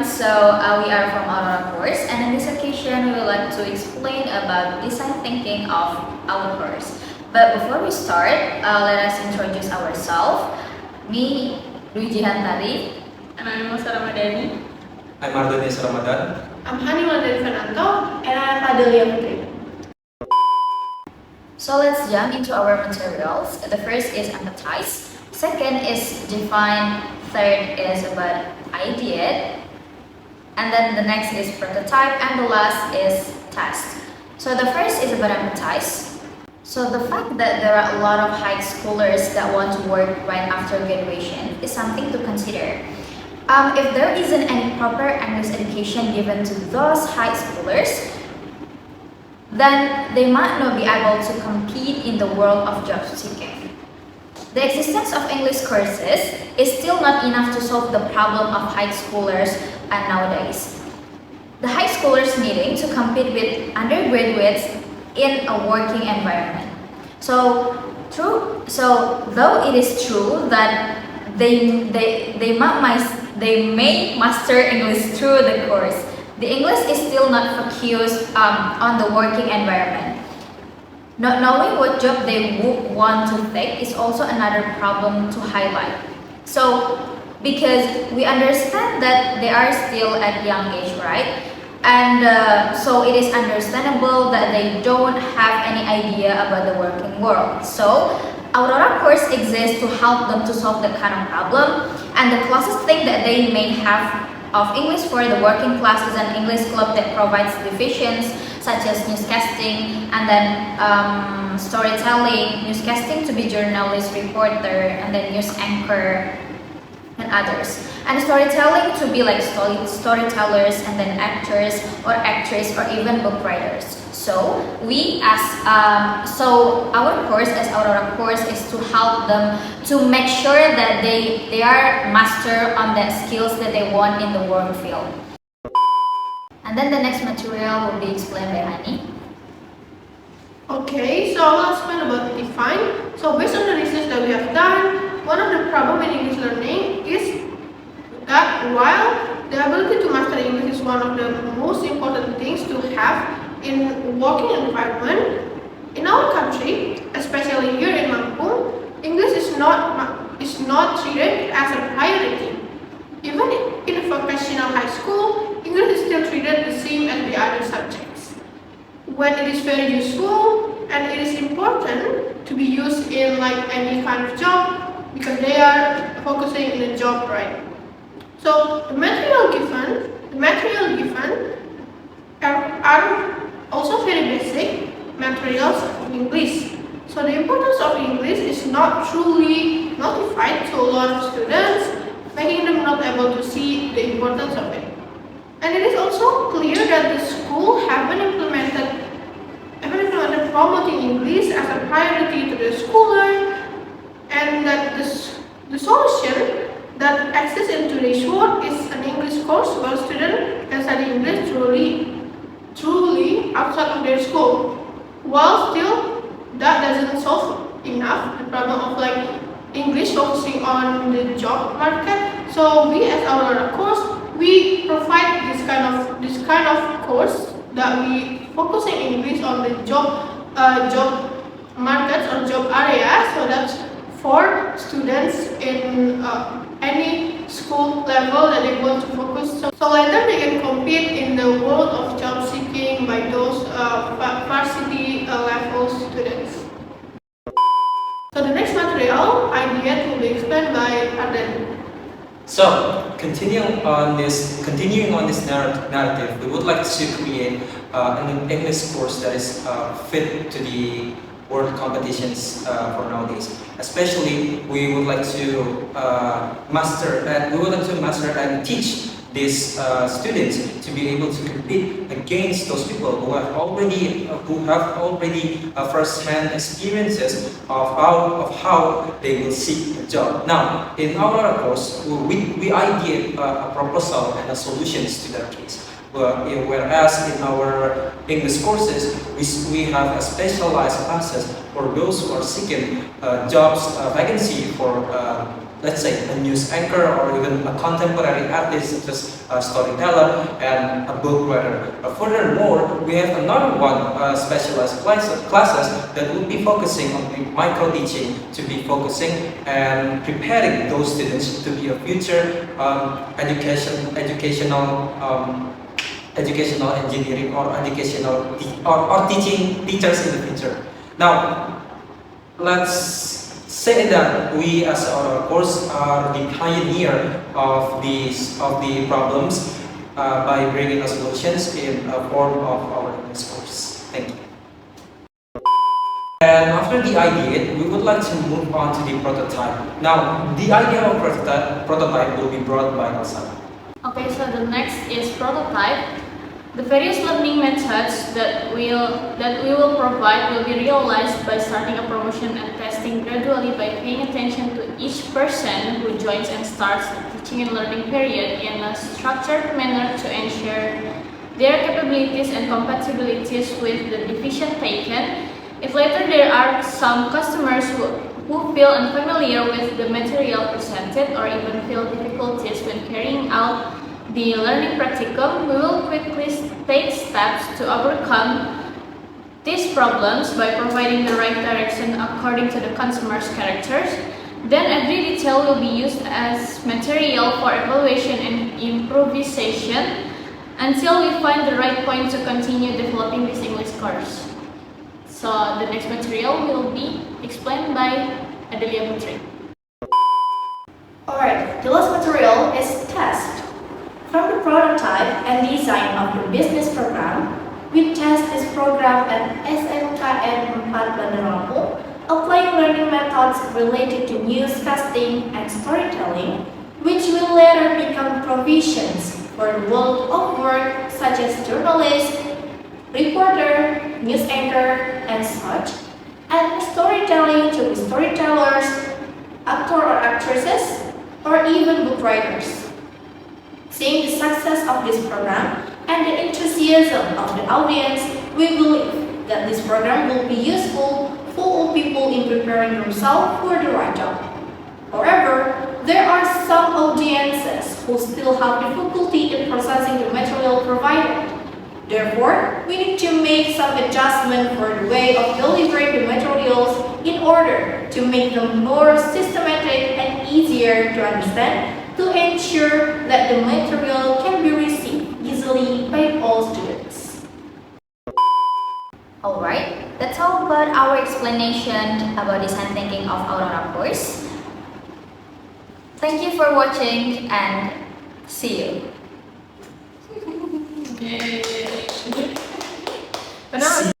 We are from Aurora course, and in this occasion, we would like to explain about design thinking of our course. But before we start, let us introduce ourselves. Me, Luigi Hantari. And I'm Musa Ramadhani. I'm Ardonis Ramadan. I'm Haniwal dari Fernando. And I'm Adelia Putri. So let's jump into our materials. The first is empathize. Second is define. Third is about idea. And then the next is prototype. And the last is test. So the first is about empathize. So the fact that there are a lot of high schoolers that want to work right after graduation is something to consider. If there isn't any proper English education given to those high schoolers, then they might not be able to compete in the world of job seeking. The existence of English courses is still not enough to solve the problem of high schoolers nowadays. The high schoolers needing to compete with undergraduates in a working environment. So though it is true that they may master English through the course, the English is still not focused on the working environment. Not knowing what job they would want to take is also another problem to highlight. So, because we understand that they are still at young age, right? And so it is understandable that they don't have any idea about the working world. So, Aurora course exists to help them to solve that kind of problem. And the closest thing that they may have of English for the working class is an English club that provides divisions such as newscasting and then storytelling, newscasting to be journalist, reporter, and then news anchor and others. And storytelling to be like storytellers and then actors or actress or even book writers. So our course as Aurora course is to help them to make sure that they are master on the skills that they want in the work field. And then the next material will be explained by Hani. Okay, so I'll explain about define. So based on the research that we have done, one of the problems in English learning is that while the ability to master English is one of the most important things to have in working environment, in our country, especially here in Lampung, English is not treated as a priority. Even in a vocational high school, English is still treated the same as the other subjects. When it is very useful and it is important to be used in like any kind of job because they are focusing in a job, right? So the material given are also very basic materials of English. So the importance of English is not truly notified to a lot of students, making them not able to see the importance of it. And it is also clear that the school haven't implemented promoting English as a priority to the schooler, and that the solution that exists in today's world is an English course where students can study English truly outside of their school. While still that doesn't solve enough the problem of like English focusing on the job market. So we as Aurora course, we provide this kind of course that we focusing English on the job markets or job areas. So that's for students in any school level that they want to focus. So later they can compete in the world of job seeking by those varsity level students. So the next material idea will be explained by Arden. So, continuing on this narrative, we would like to create an English course that is fit to the world competitions for nowadays. Especially, we would like to master and teach these students to be able to compete against those people who have already first-hand experiences of how they will seek a job. Now, in our course, we ideate a proposal and a solutions to that case. Whereas in our English courses, we have a specialized classes for those who are seeking jobs vacancy for let's say a news anchor or even a contemporary artist such as a storyteller and a book writer. Furthermore, we have another one specialized classes that will be focusing on the micro teaching, to be focusing and preparing those students to be a future educational engineering or teaching teachers in the future. Now, let's say that we as our course are the pioneer of the problems by bringing us solutions in a form of our English course. Thank you. And after the idea, we would like to move on to the prototype. Now, the idea of prototype will be brought by Elsa. Okay, so the next is prototype. The various learning methods that we will provide will be realized by starting a promotion and testing gradually by paying attention to each person who joins and starts the teaching and learning period in a structured manner to ensure their capabilities and compatibilities with the division taken. If later there are some customers who feel unfamiliar with the material presented or even feel difficulties when carrying out the learning practicum, we will quickly take steps to overcome these problems by providing the right direction according to the customer's characters. Then every detail will be used as material for evaluation and improvisation until we find the right point to continue developing this English course. So the next material will be explained by Adelia Putri. Alright, the last material is test. From the prototype and design of the business program, we test this program at SMKN 4 Bandar Lampung, applying learning methods related to newscasting and storytelling, which will later become provisions for the world of work such as journalist, reporter, news anchor, and such, and storytelling to be storytellers, actor or actresses, or even book writers. Seeing the success of this program and the enthusiasm of the audience, we believe that this program will be useful for all people in preparing themselves for the right job. However, there are some audiences who still have difficulty in processing the material provided. Therefore, we need to make some adjustment for the way of delivering the materials in order to make them more systematic and easier to understand, to ensure that the material can be received easily by all students. Alright, that's all about our explanation about design thinking of Aurora course. Thank you for watching and see you. Yay. But now